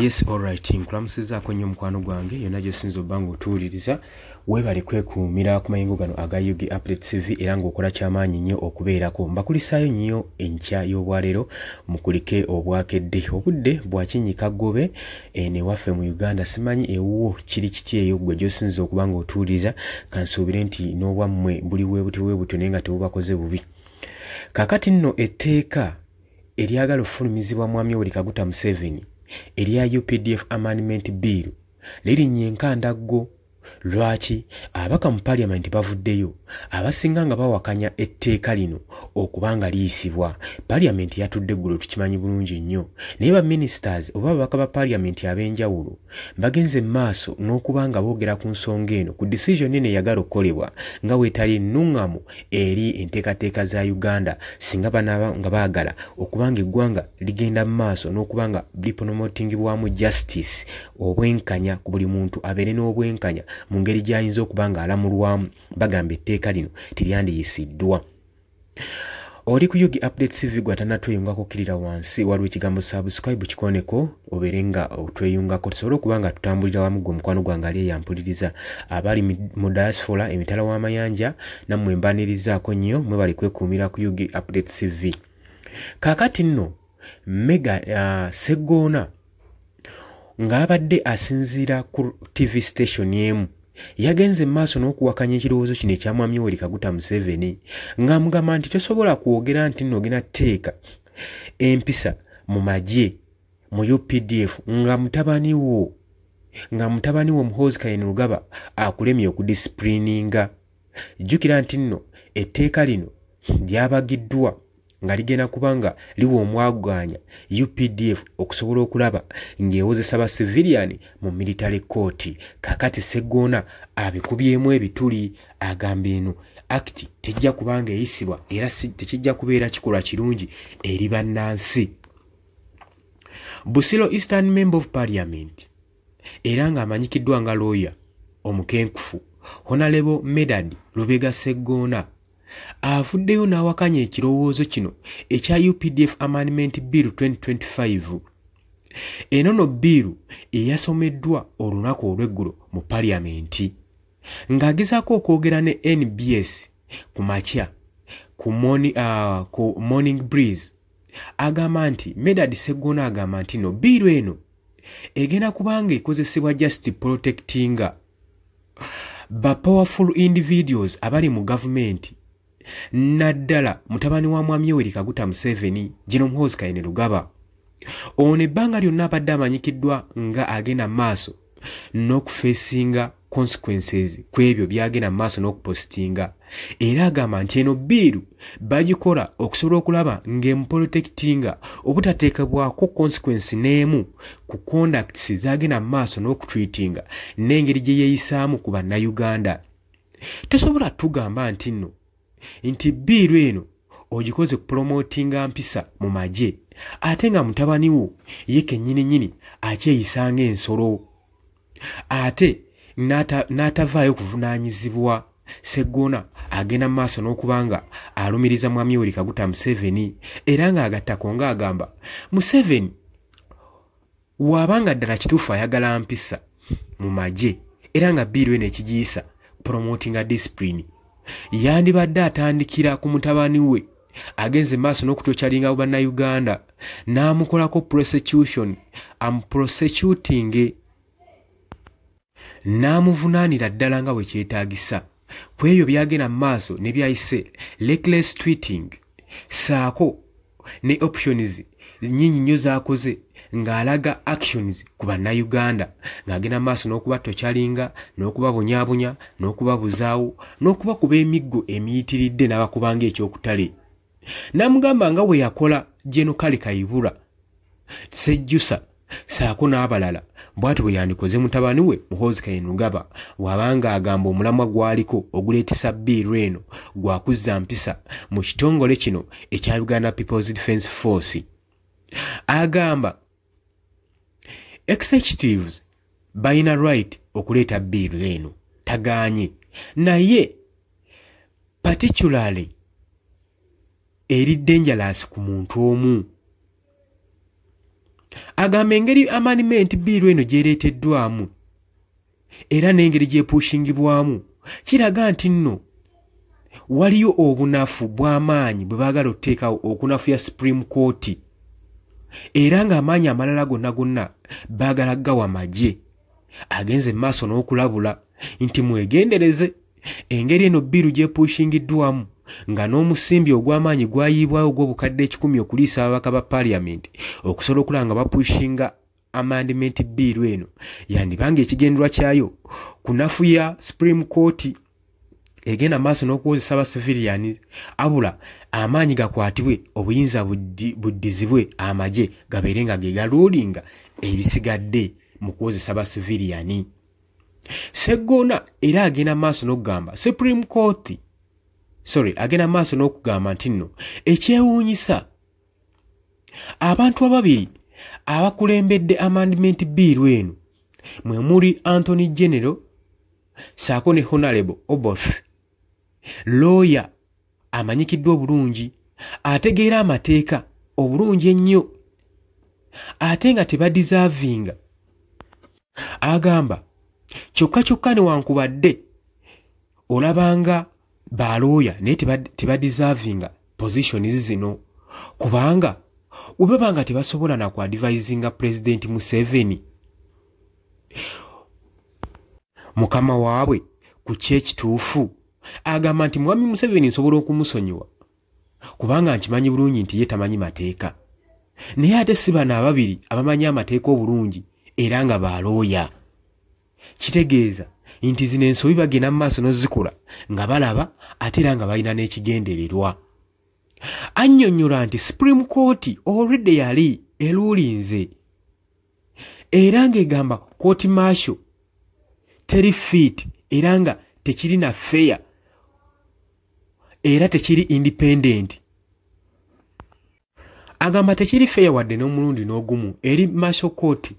Yes, alright. Nkulamusizaako nnyo mukwano gwange yonna gy'osinza obba ng'otuwuliriza weebale kwekuumira ku mayingo gano aga UG Update TV era ng'okola ky'amaanyi nnyo okubeerako. Mbakulisaayo nnyo enkya y'obwaleero mukulike obwakedde. Obudde bwakinnyika ggobe ne waffe mu Uganda simanyi ewuwo kiri kiti eyo gwe gy'osinza okuba ng'otuwuliriza kansuubire nti n'obwammwe buli weebutyo naye nga tebubakoze bubi. Kaakati nno etteeka eryagala okufulumizibwa Mwami Yoweri Kaguta Museveni erya UPDF Amendment Bill lirinnye enkandaggo. Lwaki abaka mu Parliament bavuddeyo abasinga nga bawakanya etteeka lino okubanga liyisibwa. Parliament yatudde eggulo tukimanyi bulungi nnyo naye ba ministers oba ababaka ba Parliament ab'enjawulo bagenze maaso n'okubanga boogera ku nsonga eno ku decision eno eyagala okukolebwa nga weetali nnuŋŋamu eri enteekateeka za Uganda singa banaaba nga baagala okubanga eggwanga ligenda mu maaso n'okubanga lipromotingibwamu justice obwenkanya ku buli muntu abeere n'obwenkanya mu ngeri gy'ayinza okuba ng'alamulwamu. Bagamba etteeka lino teryandiyisiddwa. Oli ku UG Update TV gw'atannatweyungako okkirira wansi waliwo ekigambo subscribe kikoneko obeere nga otweyungako tusobole okuba nga tutambulira wamu gwe mukwano gwange ali eyampuliriza abali mu diaspora emitala w'amayanja nammwe mbanirizaako nnyo mwebale kwekuumira ku UG Update TV. Kaakati nno Mega Sseggona ng'abadde asinziira ku TV station emu yagenze maaso n'okuwakanya ekirowoozo kino ekya Mwami Yoweri Kaguta Museveni ng'amugamba nti tosobola kwogera nti nno ogenda tteeka empisa mu magye mu UPDF nga mutabani wo Muhoozi Kainerugaba akulemye okudisipulininga. Jjukira nti nno etteeka lino lyabagiddwa nga ligenda kubanga liwa omwaganya UPDF okusobola okulaba ng'ewozesa ba civilian mu military court. Kaakati Sseggona abikubyemu ebituli agamba eno act tejja kubanga eyisibwa era tekijja kubeera kikolwa kirungi eri bannansi. Busiro Eastern Member of Parliament era ng'amanyikiddwa nga lawyer omukenkufu Honorable Medad Lubega Sseggona avuddeyo n'awakanya ekirowoozo kino ekya UPDF Amendment Bill 2025. Eno nno biiru eyasomeddwa olunaku olw'eggulo mu Parliament ng'agezaako okwogera ne NBS ku makya ku Morning Breeze agamba nti Medad Sseggona agamba nti no biiru eno egenda kubanga ekozesebwa just protectinga ba powerful individuals abali mu government naddala mutabani wa Mwami Yoweri Kaguta Museveni General Muhoozi Kainerugaba. Ono ebbanga lyonna abadde amanyikiddwa nga agenda maaso n'okufeesinga consequences ku ebyo byagenda maaso n'okupositinga era agamba nti eno biiru bagikola okusobola okulaba ng'emuprotectinga obutateekebwako consequence n'emu ku conducts zagenda maaso n'okutweetinga n'engeri gye yeeyisaamu ku bannayuganda. Tosobola tugamba nti biiru eno ogikoze kupromotinga mpisa mu magye ate nga mutabani wo ye kennyini akyeyisa ng'ensolo ate n'atavaayo kuvunaanyizibwa. Sseggona agenda maaso n'okubanga alumiriza Mwami Yoweri Kaguta Museveni era ng'agattako ng'agamba Museveni wabanga ddala kituufu ayagala mpisa mu magye era nga biiru eno ekigiyisa promotinga discipline yandibadde atandikira ku mutabani we agenze maaso n'okutokyalinga bannayuganda n'amukolako prosecution amuprosecuting n'amuvunaanira ddala nga bwe kyetaagisa ku ebyo byagenda mu maaso ne byayise reckless tweeting saako ne options nnyingi nnyo z'akoze ng'alaga actions ku bannayuganda ng'agenda maaso n'okubatokyalinga n'okubabonyaabonya n'okubabuzaawo n'okubakuba emiggo emiyitiridde n'abakubanga ekyokutale. N'amugamba nga bwe yakola Jeno Kale Kayihura Sejjusa saako n'abalala bw'atyo bwe yandikoze mutabani we Muhoozi Kainerugaba wabanga agamba omulamwa gwaliko oguleetesa biiru eno gwakuzza mpisa mu kitongole kino ekya Uganda People's Defence Force. Agamba executives balina right okuleeta biiru eno tagaanye naye particularly eri dangerous ku muntu omu agamba engeri amendment bill eno gyereeteddwamu era n'engeri gyepushingibwamu kiraga nti nno waliyo obunafu bw'amaanyi bwe baagala okuteekawo okunafuya Supreme Court era ng'amaanyi amalala gonna baagala gawa amagye agenze mu maaso n'okulabula nti mwegendereze engeri eno biru gyepushingiddwamu nga n'omusimbi ogw'amaanyi gwayiibwawo gw'obukadde 10 okuliisa ababaka ba Parliament okusobola okulanga bapushinga amendment bill eno yandibanga ekigendwa kyayo kunafuya Supreme Court egenda maaso n'okuwozesa abasiviliani abula amaanyi gakwatibwe obuyinza buddizibwe amagye gabeere nga ge galuulinga ebisigadde mu kuwozesa abasiviliani. Sseggona era agenda maaso n'okugamba Supreme Court agenda maaso n'okugamba nti nno ekyewuunyisa abantu ababiri abakulembedde amendment bill eno mwe muli Anthony General saako ne Honorable Oboth lawyer amanyikiddwa obulungi ategeera amateeka obulungi ennyo ate nga tebadisavinga agamba kyokka newankubadde olabanga balooya naye tebadisavinga positions zino kubanga webabanga tebasobola na kuadvisinga President Museveni mukama waabwe ku kyekituufu agamba nti mwami Museveni nsobola okumusonyiwa kubanga nkimanyi bulungi nti ye tamanyi mateeka naye ate si bano ababiri abamanyi amateeka obulungi era nga balooya kitegeeza nti zino ensobi bagenda mu maaso n'ozikola nga balaba ate era nga balina n'ekigendererwa. Annyonnyola nti Supreme Court already yali eluulinze era ng'egamba court martial teri fit era nga tekiri na fair era tekiri independent. Agamba tekiri fair wadde n'omulundi n'ogumu eri martial court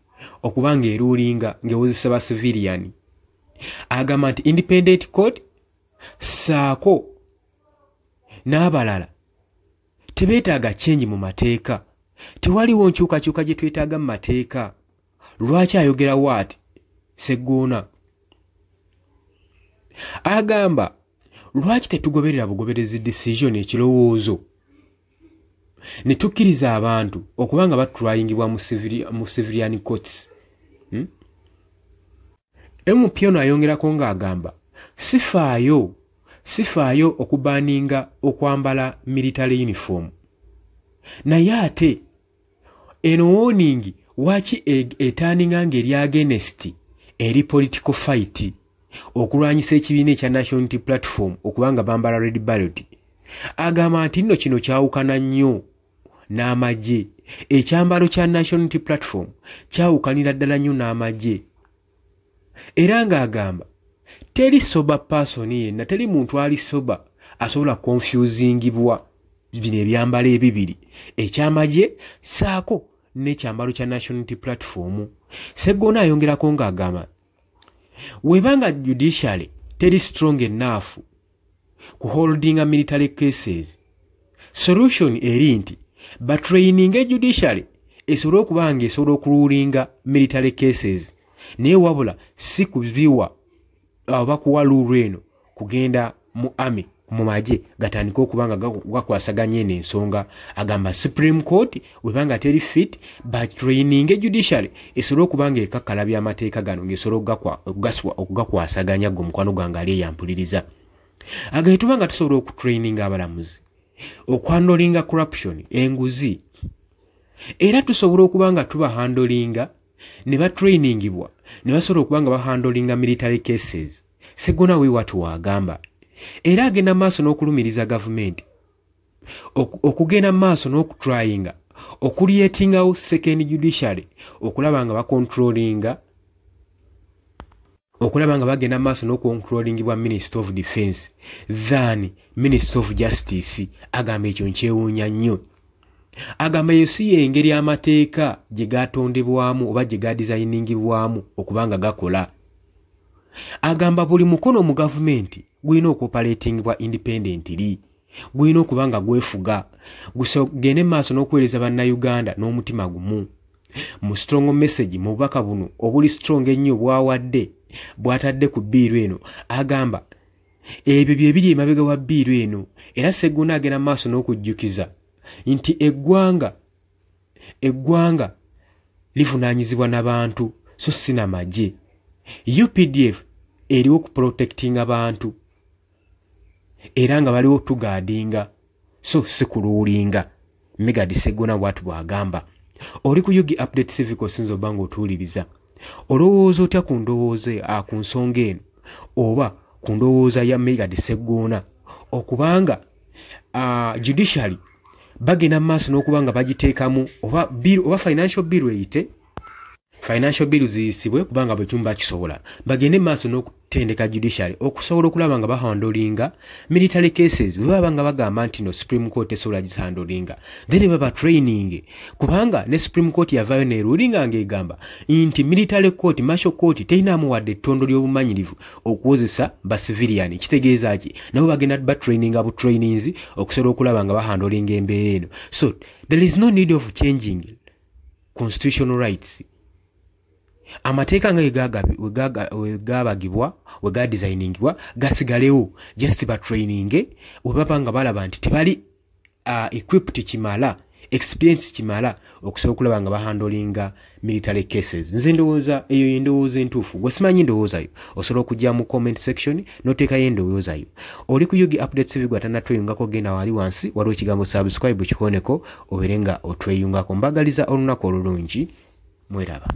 okubanga eruulinga ng'ewozesa ba civilian. Agamba nti independent court saako n'abalala tebeetaaga change mu mateeka tewaliwo nkyukakyuka gye twetaaga mu mateeka. Lwaki ayogera waati Sseggona? Agamba lwaki tetugoberera bugoberezi decision ekirowoozo ne tukkiriza abantu okubanga batryingibwa mu civilian courts. MP ono ayongerako ng'agamba sifaayo okubaninga okwambala military uniform naye ate eno warning waki etaaninga ng'eri against eri political fight okulwanyisa ekibiina ekya National Unity Platform okubanga bambala red ballot. Agamba nti nno kino kyawukana nnyo n'amagye ekyambalo kya National Unity Platform kyawukanira ddala nnyo n'amagye era ng'agamba teri soba person yenna teri muntu ali soba asobola confusingibwa bino ebyambalo ebibiri ekyamagye saako n'ekyambalo kya National Unity Platform. Sseggona ayongerako ng'agamba webanga judiciary teri strong enough ku holding military cases solution eri nti batraining judiciary esobola okubanga esobola okurulinga military cases naye wabula si kubiwa abakuwa lulu eno kugenda mu army mu magye gatandika okubanga gakwasaganya eno ensonga. Agamba Supreme Court webanga teri fit batraining judiciary esobola okubanga ekakkala by'amateeka gano ng'esobola okugakwasaganya gwe mukwano gwange ali eyampuliriza. Agaye tubanga tusobola okutraininga abalamuzi okuhandolinga corruption enguzi era tusobola okubanga tubahandolinga ne batrainingibwa ne basobola okubanga bahandolinga military cases. Sseggona we watu wagamba era agenda maaso n'okulumiriza gavumenti okugenda maaso n'okutryinga okuliyetingawo second judiciary okulaba nga bacontrollinga okulaba nga bagenda maaso n'okucontrollingibwa Minister of Defense than Minister of Justice. Agamba ekyo nkyewuunya nnyo. Agamba eyo si y'engeri amateeka gye gatondebwamu oba gye gadizayiningibwamu okubanga gakola. Agamba buli mukono mu gavumenti gulina okoperatingibwa independently gulina okubanga gwefuga gugende maaso n'okuweereza bannayuganda n'omutima gumu mu strong message mu bubaka buno obuli strong ennyo bwawadde bwatadde ku bbiiru eno agamba ebyo bye biri emabega wa bbiiru eno era Sseggona agenda maaso n'okujjukiza nti eggwanga livunaanyizibwa n'abantu so si n'amagye. UPDF eriwo ku protecting abantu era nga baliwo tugaadinga so si kuluulinga. Megadi Sseggona bw'atu bw'agamba. Oli ku Yugi Update TV kosinza obba ng'otuwuliriza. Olowooza otya ku ndowooza ku nsonga eno oba ku ndowooza ya Megadi Sseggona okubanga judiciary bagenda maaso n'okuba nga bagiteekamu oba financial bill eyite financial bill ziyisibwe kubanga bwe kimu bakisobola bagende maaso n'okutendeka judiciary okusobola okulaba nga bahandolinga military cases bwe baba nga bagamba nti no Supreme Court esobola gihandolinga then baba training kubanga ne Supreme Court yavaayo neerulinga ng'egamba nti military court martial court teyinaamu wadde ettondo ly'obumanyirivu okuwozesa ba civilian kitegeeza ki nabo bagenda ba traininga bu trainings okusobola okulaba nga bahandolinga embeera eno. So there is no need of changing constitutional rights. Amateeka nga wegabagibwa wegadesigningibwa gasigalewo just ba training webaba nga balaba nti tebali equipped kimala experience kimala okusobola okulaba nga bahandolinga military cases. Nze ndowooza eyo endowooza entuufu gwe simanyi ndowooza yo osobola okujja mu comment section n'oteekayo endowooza yo. Oli ku Yugi Update TV gw'atannatweyungako genda wali wansi waliwo ekigambo subscribe kikoneko obeere nga otweyungako. Mbagaliza olunaku olulungi mweraba.